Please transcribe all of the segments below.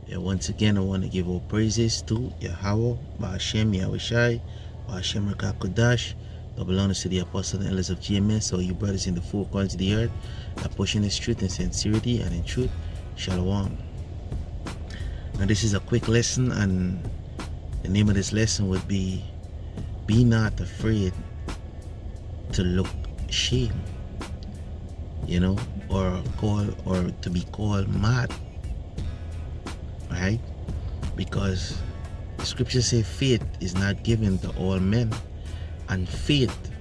Yeah, once again, I want to give all praises to Yahweh, Ba'ashem, Yahushai, Ba'ashem Rakakodash, that belongs to the apostles and elders of GMS, all you brothers in the four corners of the earth, that pushing this truth in sincerity and in truth. Shalom. Now, this is a quick lesson, and the name of this lesson would be not afraid to look shame, or to be called mad, right? Because the scriptures say faith is not given to all men, and faith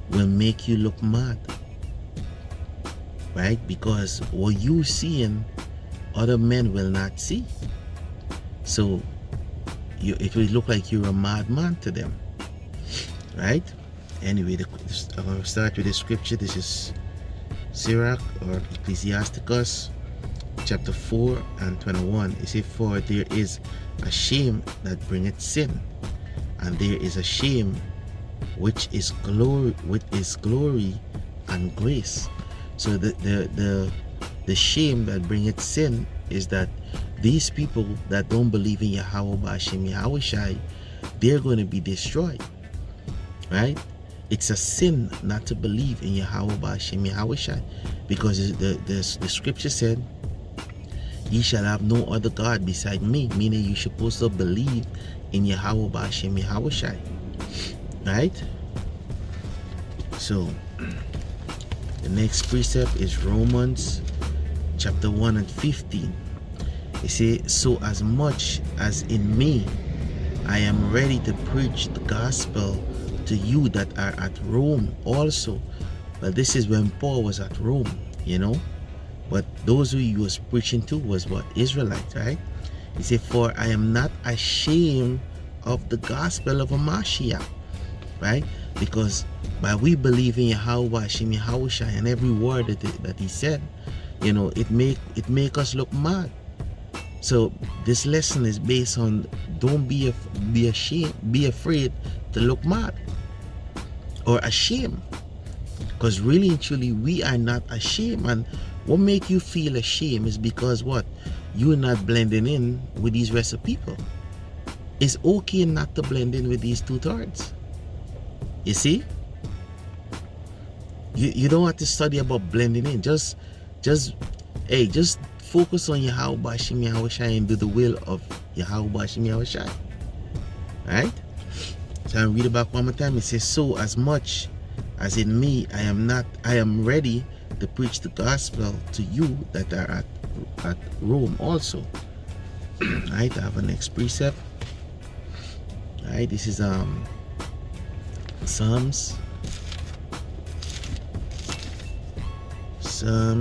will make you look mad, right? Because what you seeing, other men will not see. So it will look like you're a madman to them, right? Anyway, I'm going to start with the scripture. This is Sirach, or Ecclesiasticus, chapter 4 and 21. It says, for there is a shame that bringeth sin, and there is a shame which is glory and grace. So the shame that bringeth sin is that these people that don't believe in Yahweh Ba'ashem Yahushai, they're going to be destroyed, right? It's a sin not to believe in Yahweh Ba'ashem Yahushai, because the scripture said, ye shall have no other God beside me, meaning you're supposed to believe in Yahweh Ba'ashem Yahushai, right? So the next precept is Romans chapter 1 and 15. It says, so as much as in me I am ready to preach the gospel to you that are at Rome also. But this is when Paul was at Rome, but those who he was preaching to was what? Israelites, right? He said, for I am not ashamed of the gospel of a Mashiach, right? Because by we believe in Yahweh Hashem Yahushai and every word that he said, it make us look mad. So this lesson is based on don't be afraid to look mad or ashamed, because really and truly we are not ashamed. And what make you feel ashamed is because what? You're not blending in with these rest of people. It's okay not to blend in with these two-thirds. You see? You don't have to study about blending in. Just focus on Yahweh Ba'ashem Yahushai and do the will of Yahweh Ba'ashem Yahushai. Right? So I read it back one more time. It says, so as much as in me I am ready to preach the gospel to you that are at Rome also. Right? I have a next precept. Right? This is Psalms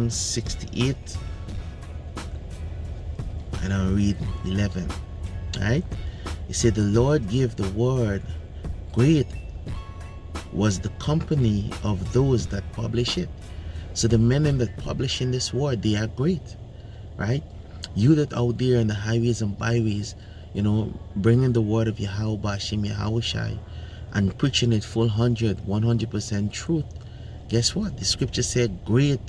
68, and I'll read 11. Right? It said, the Lord gave the word, great was the company of those that publish it. So the men that publish in this word, they are great, right? You that out there in the highways and byways, bringing the word of Yahweh Ba'ashem Yahushai and preaching it full 100% truth. Guess what? The scripture said, great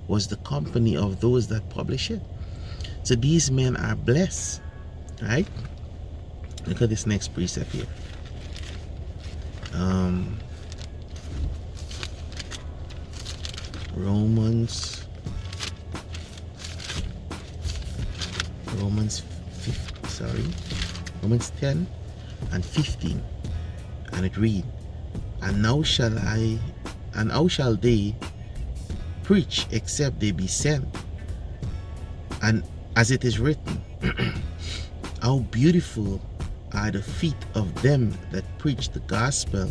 was the company of those that publish it. So these men are blessed, right? Look at this next precept here. Romans 10 and 15, and it read, and how shall they preach except they be sent? And as it is written, how beautiful are the feet of them that preach the gospel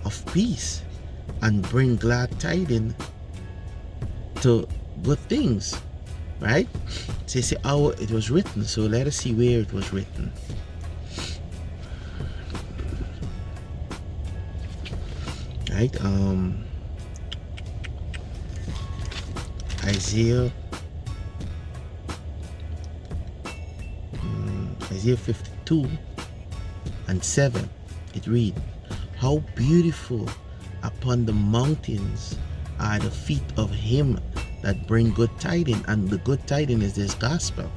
of peace and bring glad tidings to good things, right? So say how it was written. So let us see where it was written. Right? Isaiah 52 and 7. It read, how beautiful upon the mountains are the feet of him that bring good tidings, and the good tidings is this gospel,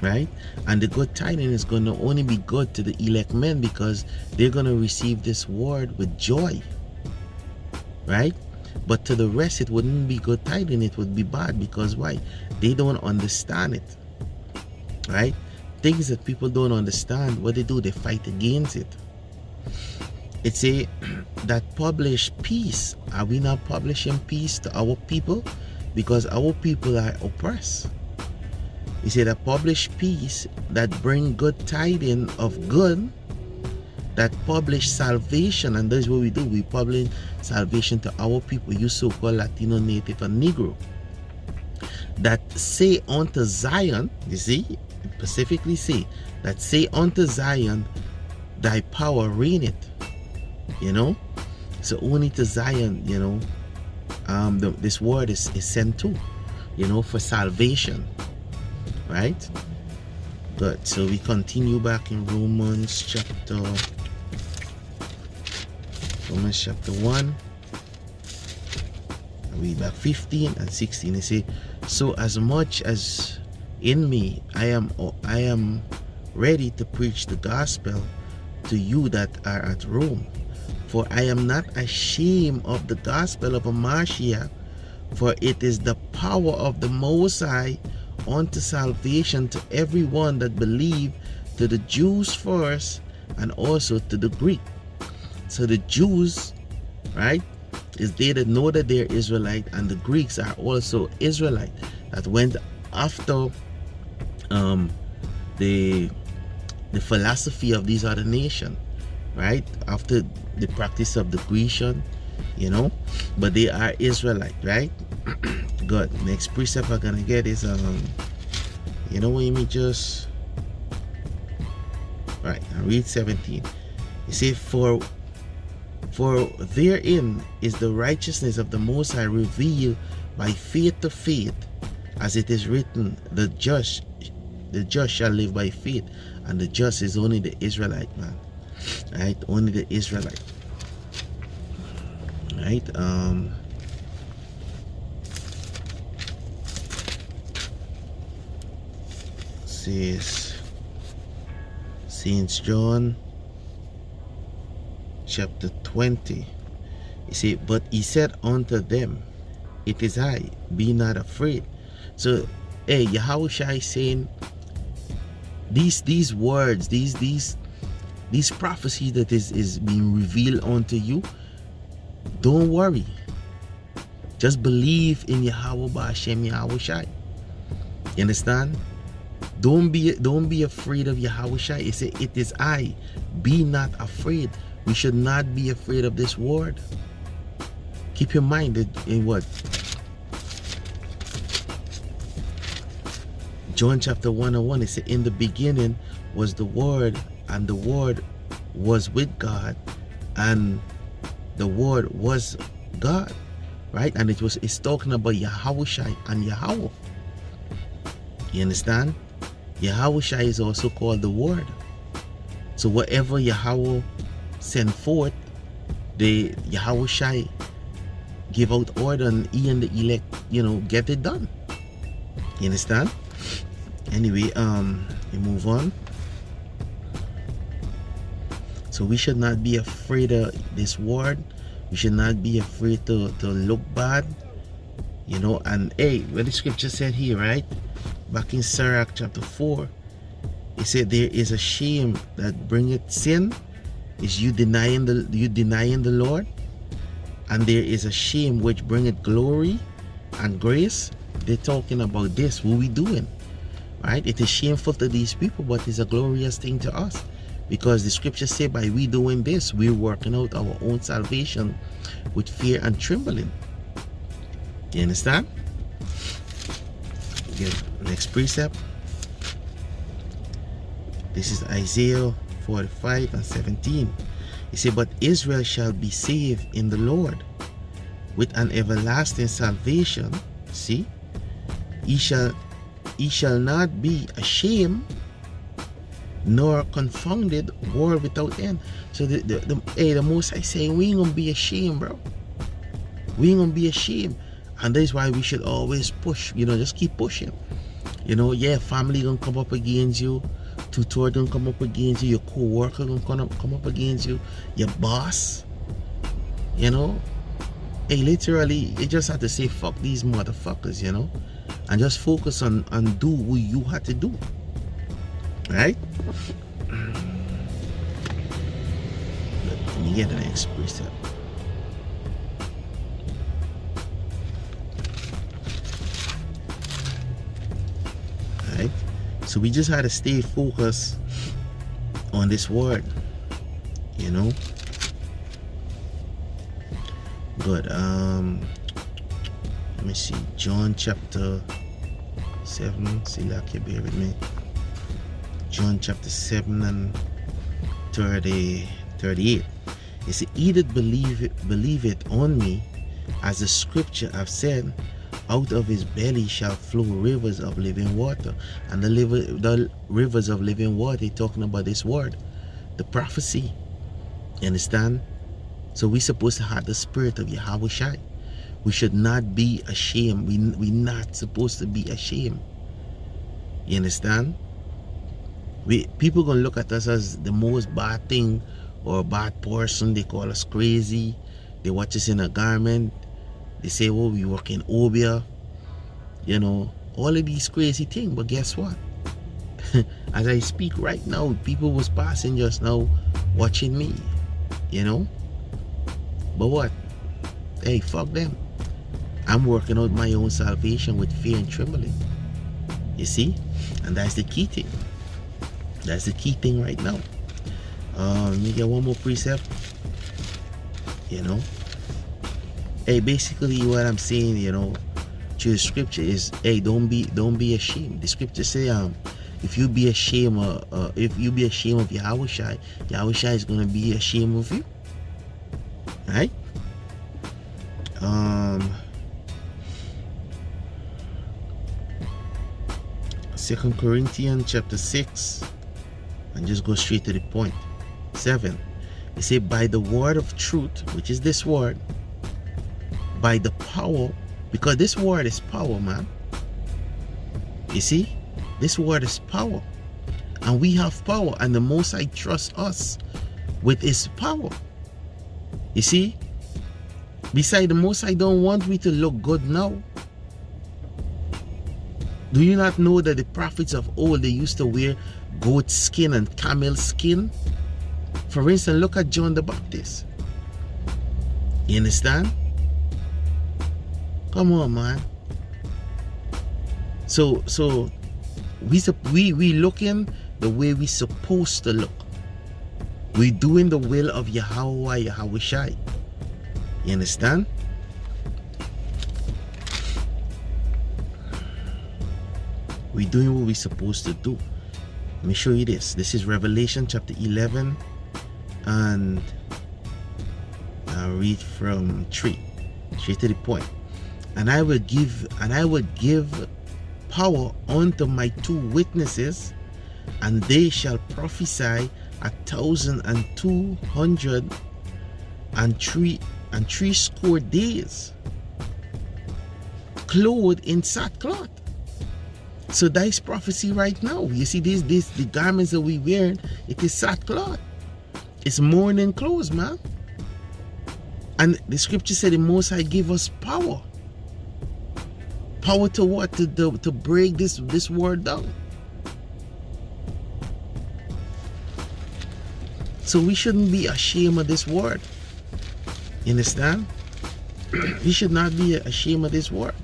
right? And the good tidings is going to only be good to the elect men, because they're going to receive this word with joy, right? But to the rest, it wouldn't be good tidings, it would be bad. Because why? They don't understand it, right? Things that people don't understand, what they do, they fight against it. It's a that publish peace. Are we not publishing peace to our people? Because our people are oppressed. He said that publish peace, that bring good tidings of good, that publish salvation. And that's what we do. We publish salvation to our people, you so-called Latino, Native, and Negro. That say unto Zion, you see, specifically say, that say unto Zion, thy power reigneth. You know? So only to Zion, you know, this word is sent to, you know, for salvation. Right? Good. So we continue back in Romans chapter 1. Read back 15 and 16. They say, so as much as in me I am ready to preach the gospel to you that are at Rome. For I am not ashamed of the gospel of Mashiach, for it is the power of the Most High unto salvation to everyone that believe, to the Jews first, and also to the Greek. So the Jews, right, is they that know that they're Israelite, and the Greeks are also Israelite, that went after the philosophy of these other nations, right, after the practice of the Grecian, you know, but they are Israelite, right? Good. Next precept I'm gonna get is you know what you mean, just right, I read 17. You say, for therein is the righteousness of the Most High revealed by faith to faith, as it is written, the just shall live by faith. And the just is only the Israelite, man, right? Only the Israelite, right? Says Saint John chapter 20. He said, but he said unto them, it is I, be not afraid. So hey, Yahushua is saying these words, these prophecies that is being revealed unto you, don't worry, just believe in Yahweh Ba'Shem Yahushua. You understand? Don't be afraid of Yahushua. He said, it is I, be not afraid. We should not be afraid of this word. Keep your mind in what? John chapter 1:1, it said, in the beginning was the Word, and the Word was with God, and the Word was God, right? And it's talking about Yahushua and Yahweh. You understand? Yahushua is also called the Word. So whatever Yahweh send forth, the Yahushua give out order, and he and the elect, you know, get it done. You understand? Anyway, we move on. So we should not be afraid of this word. We should not be afraid to look bad, you know. And hey, what the scripture said here, right, back in Sirach chapter 4, it said there is a shame that bringeth sin, is you denying the Lord, and there is a shame which bringeth glory and grace. They're talking about this, what we doing, right? It is shameful to these people, but it's a glorious thing to us, because the scriptures say by we doing this, we're working out our own salvation with fear and trembling. You understand? Again, next precept. This is Isaiah 45:17. He said, but Israel shall be saved in the Lord with an everlasting salvation. See, he shall not be ashamed nor confounded, world without end. So the Most High saying, we ain't gonna be ashamed, bro. We ain't gonna be ashamed. And that's why we should always push, you know, just keep pushing. You know, yeah, family gonna come up against you, tutor gonna come up against you, your co-worker gonna come up against you, your boss, you know. Hey, literally, you just have to say fuck these motherfuckers, you know, and just focus on do what you had to do, right? Let me get the next precept. Right? So we just had to stay focused on this word, you know. Good. Let me see. John chapter 7. See, like you bear with me. John chapter 7 and 38. It says, "He that believeth on me, as the scripture have said, out of his belly shall flow rivers of living water." And the rivers of living water, talking about this word, the prophecy. You understand? So we're supposed to have the spirit of Yahushua. We should not be ashamed. We're not supposed to be ashamed. You understand? People gonna look at us as the most bad thing or a bad person. They call us crazy. They watch us in a garment. They say, "Oh, we work in Obia." You know, all of these crazy things. But guess what? As I speak right now, people was passing just now watching me. You know? But what? Hey, fuck them. I'm working out my own salvation with fear and trembling. You see? And that's the key thing. That's the key thing right now. Let me get one more precept. You know? Hey, basically what I'm saying, you know, to the scripture is, hey, don't be ashamed. The scripture say, if you be ashamed of Yahushua, Yahushua is gonna be ashamed of you. Right? 2 Corinthians chapter 6, and just go straight to the point. 7. It say, by the word of truth, which is this word, by the power, because this word is power, man. You see, this word is power, and we have power, and the Most High trusts us with his power. You see, beside the Most High don't want we to look good now. Do you not know that the prophets of old, they used to wear goat skin and camel skin? For instance, look at John the Baptist. You understand? Come on, man. So we looking the way we supposed to look. We doing the will of Yahweh, Yahushai. You understand? We doing what we supposed to do. Let me show you this. This is Revelation chapter 11, and I'll read from 3 straight to the point. And I will give power unto my 2 witnesses, and they shall prophesy 1,260 days, clothed in sackcloth. So that is prophecy right now. You see, the garments that we wearing, it is sackcloth. It's mourning clothes, man. And the scripture said the Most High give us power. Power to what? To break this word down. So we shouldn't be ashamed of this word. You understand? We should not be ashamed of this word.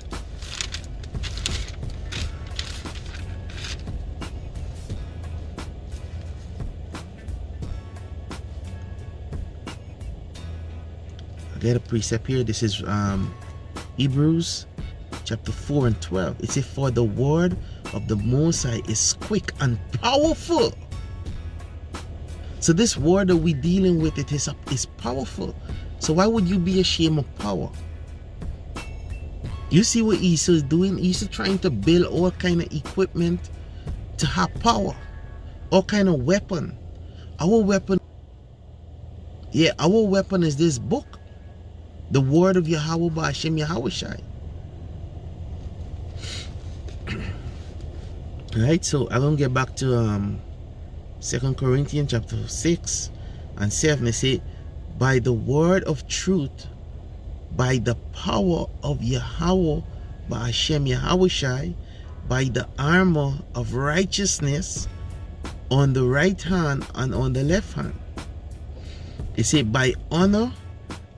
I get a precept here. This is Hebrews chapter 4 and 12. It says, for the word of the Most High is quick and powerful. So this word that we're dealing with, it is powerful. So why would you be ashamed of power? You see what Esau is doing? Esau trying to build all kind of equipment to have power. All kind of weapon. Our weapon is this book. The word of Yahweh Ba'ashem Yahushai. Right, so I'm gonna get back to 2 Corinthians chapter 6 and 7. They say, by the word of truth, by the power of Yahweh, by Hashem Yahushai, by the armor of righteousness on the right hand and on the left hand. They say, by honor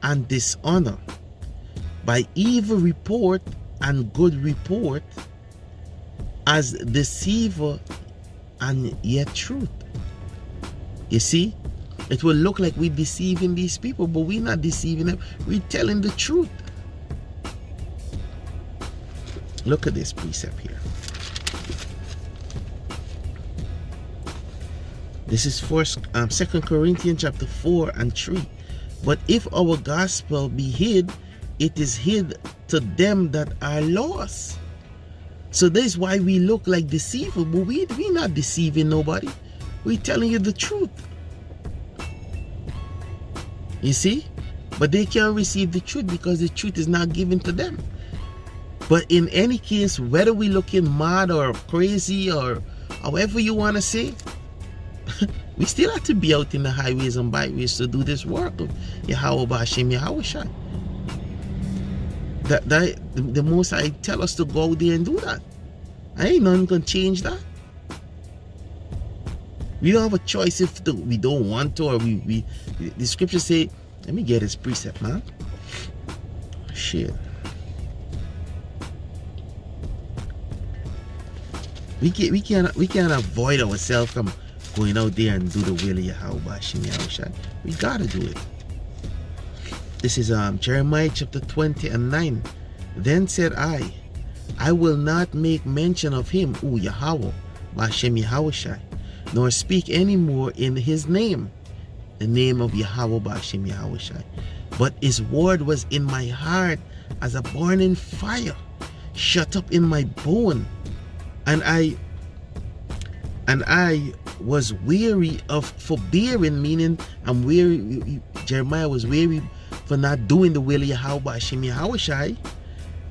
and dishonor, by evil report and good report, as deceiver and yet truth. You see, it will look like we're deceiving these people, but we're not deceiving them. We're telling the truth. Look at this precept here. This is 2 Corinthians chapter 4 and 3. But if our gospel be hid, it is hid to them that are lost. So this is why we look like deceivers, but we're not deceiving nobody. We're telling you the truth. You see? But they can't receive the truth because the truth is not given to them. But in any case, whether we're looking mad or crazy or however you want to say, we still have to be out in the highways and byways to do this work of Yahweh B'Hashem Yahushai. The Most High tell us to go out there and do that. I ain't nothing gonna change that. We don't have a choice if we don't want to, or the scriptures say, let me get this precept, man. Shit. We can't avoid ourselves from going out there and do the will of Yahweh B'Hashem Yahushai. We gotta do it. This is Jeremiah chapter 20 and 9. Then said I will not make mention of him, Yahweh B'Hashem Yahushai, nor speak any more in his name, the name of Yahweh B'Hashem Yahushai. But his word was in my heart as a burning fire, shut up in my bone. And I was weary of forbearing, meaning I'm weary. Jeremiah was weary for not doing the will of Yahweh B'Hashem Yahushai,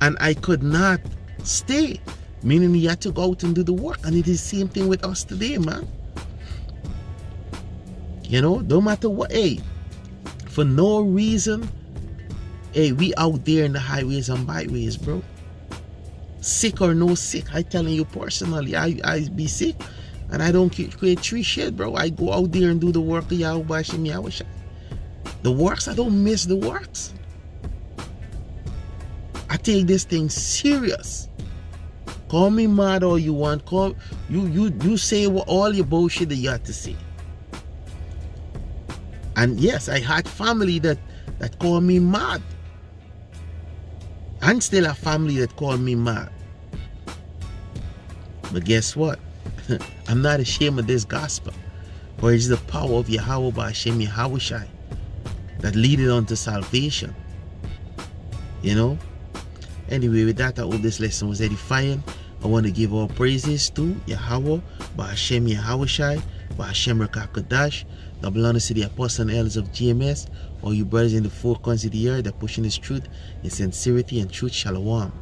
and I could not stay, meaning he had to go out and do the work. And it is the same thing with us today, man. You know, no matter what, hey, for no reason, hey, we out there in the highways and byways, bro. Sick or no sick, I telling you personally, I be sick and I don't create tree shit, bro. I go out there and do the work of Yahweh B'Hashem Yahushai. The works, I don't miss the works. I take this thing serious. Call me mad all you want. Call you say what all your bullshit that you have to say. And yes, I had family that called me mad. And still a family that called me mad. But guess what? I'm not ashamed of this gospel. For it's the power of Yahweh B'Hashem Yahushai that leadeth unto salvation. You know? Anyway, with that, I hope this lesson was edifying. I want to give all praises to Yahweh B'Hashem Yahushai, B'Hashem Rakakadash. Double honors to the apostles and elders of GMS, all you brothers in the four corners of the earth that pushing this truth in sincerity and truth. Shalom.